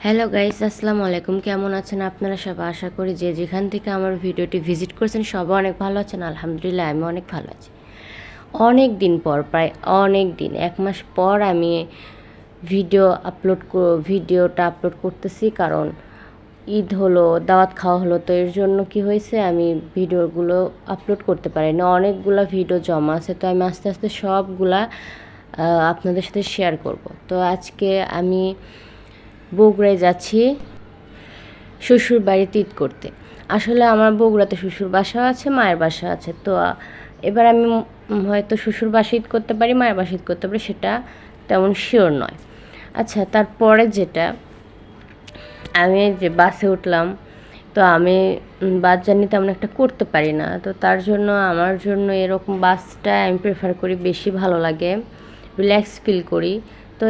Hello guys, আসসালামু আলাইকুম। কেমন আছেন আপনারা সবাই? আশা করি যে যেখান থেকে আমার ভিডিওটি ভিজিট করছেন সবাই অনেক ভালো আছেন। আলহামদুলিল্লাহ আমি অনেক ভালো আছি। অনেক দিন পর, প্রায় অনেক দিন, 1 মাস পর আমি ভিডিওটা আপলোড করতেছি, কারণ ঈদ হলো, দাওয়াত খাওয়া হলো, তো এর জন্য কি হয়েছে, আমি ভিডিওগুলো আপলোড করতে পারিনি। অনেকগুলা ভিডিও জমা আছে, তো আমি আস্তে আস্তে সবগুলা আপনাদের সাথে শেয়ার করব। তো আজকে আমি বগুড়ায় যাচ্ছি শ্বশুর বাড়িতে ঈদ করতে। আসলে আমার বগুড়াতে শ্বশুর বাসা আছে, মায়ের বাসা আছে। তো এবার আমি হয়তো শ্বশুর বাসা ঈদ করতে পারি, মায়ের বাসা ঈদ করতে পারি, সেটা তেমন শিওর নয়। আচ্ছা, তারপরে যেটা, আমি যে বাসে উঠলাম, তো আমি বাস জার্নি তেমন একটা করতে পারি না, তো তার জন্য আমার জন্য এরকম বাসটা আমি প্রেফার করি, বেশি ভালো লাগে, রিল্যাক্স ফিল করি। তো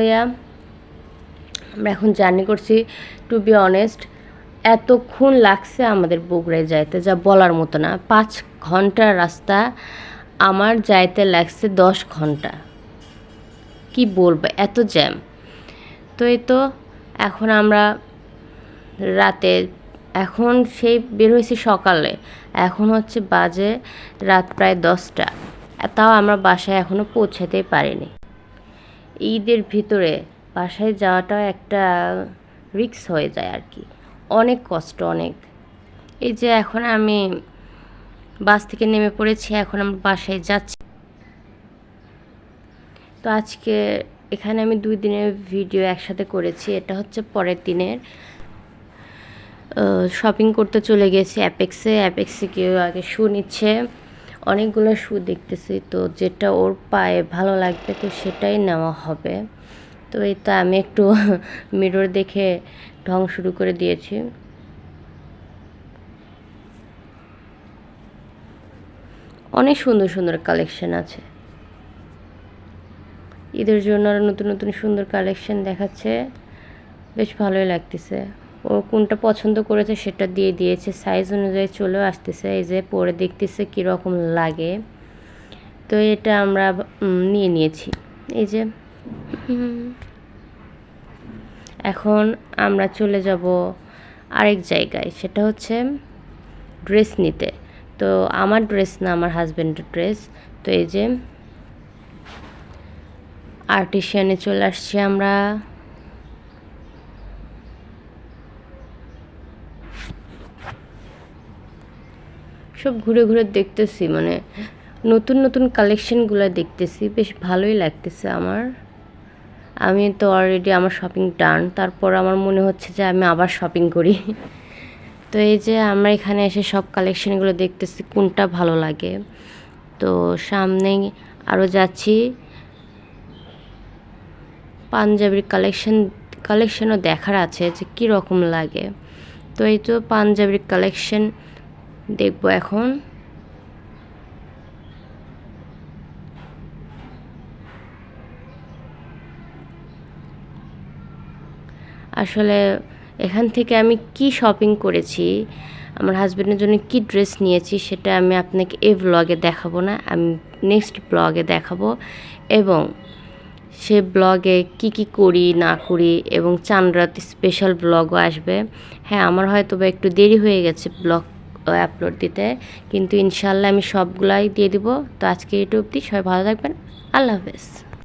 আমরা এখন জার্নি করছি। টু বি অনেস্ট, এতক্ষণ লাগছে আমাদের বগুড়ায় যাইতে যা বলার মতো না। 5 ঘন্টার রাস্তা আমার যাইতে লাগছে 10 ঘন্টা। কি বলবো, এত জ্যাম। তো এই তো এখন আমরা রাতে, এখন সেই বের হয়েছি সকালে, এখন হচ্ছে বাজে রাত প্রায় 10টা। তাও আমরা বাসায় এখনও পৌঁছাতেই পারিনি। ঈদের ভিতরে বাসায় যাওয়াটাও একটা রিস্ক হয়ে যায় আর কি, অনেক কষ্ট অনেক। এই যে এখন আমি বাস থেকে নেমে পড়েছি, এখন আমরা বাসায় যাচ্ছি। তো আজকে এখানে আমি 2 দিনের ভিডিও একসাথে করেছি। এটা হচ্ছে পরের দিনের। শপিং করতে চলে গেছি অ্যাপেক্সে কেউ আগে শু নিচ্ছে, অনেকগুলো শু দেখতেছি, তো যেটা ওর পায়ে ভালো লাগবে তো সেটাই নেওয়া হবে। তো এই তো আমি একটু মিরর দেখে ঢং শুরু করে দিয়েছি। অনেক সুন্দর সুন্দর কালেকশন আছে ঈদের জন্য, আর নতুন নতুন সুন্দর কালেকশন দেখাচ্ছে, বেশ ভালোই লাগতেছে। ও কোনটা পছন্দ করেছে সেটা দিয়ে দিয়েছে, সাইজ অনুযায়ী চলেও আসতেছে। এই যে পরে দেখতেছে কীরকম লাগে, তো এটা আমরা নিয়ে নিয়েছি। এই যে এখন আমরা চলে যাব আরেক জায়গায়, সেটা হচ্ছে ড্রেস নিতে। তো আমার ড্রেস না, আমার হাজব্যান্ডের ড্রেস। তো এই যে আর্টিশিয়ানে চলে আসছি আমরা। সব ঘুরে ঘুরে দেখতেছি, মানে নতুন নতুন কালেকশনগুলো দেখতেছি, বেশ ভালোই লাগতেছে আমার। আমি তো অলরেডি আমার শপিং ডান, তারপর আমার মনে হচ্ছে যে আমি আবার শপিং করি। তো এই যে আমরা এখানে এসে সব কালেকশনগুলো দেখতেছি কোনটা ভালো লাগে। তো সামনেই আরও যাচ্ছি, পাঞ্জাবির কালেকশনও দেখার আছে যে কী রকম লাগে। তো এই তো পাঞ্জাবির কালেকশন দেখবো এখন। আসলে এখান থেকে আমি কি শপিং করেছি, আমার হাজব্যান্ডের জন্য কি ড্রেস নিয়েছি, সেটা আমি আপনাকে এই ব্লগে দেখাবো না, আমি নেক্সট ব্লগে দেখাবো। এবং সে ব্লগে কি কি করি না করি, এবং চাঁদরাত স্পেশাল ব্লগও আসবে। হ্যাঁ, আমার হয়তো বা একটু দেরি হয়ে গেছে ব্লগ আপলোড দিতে, কিন্তু ইনশাল্লাহ আমি সবগুলাই দিয়ে দিব। তো আজকে এটা অবধি, সবাই ভালো থাকবেন। আল্লাহ হাফেজ।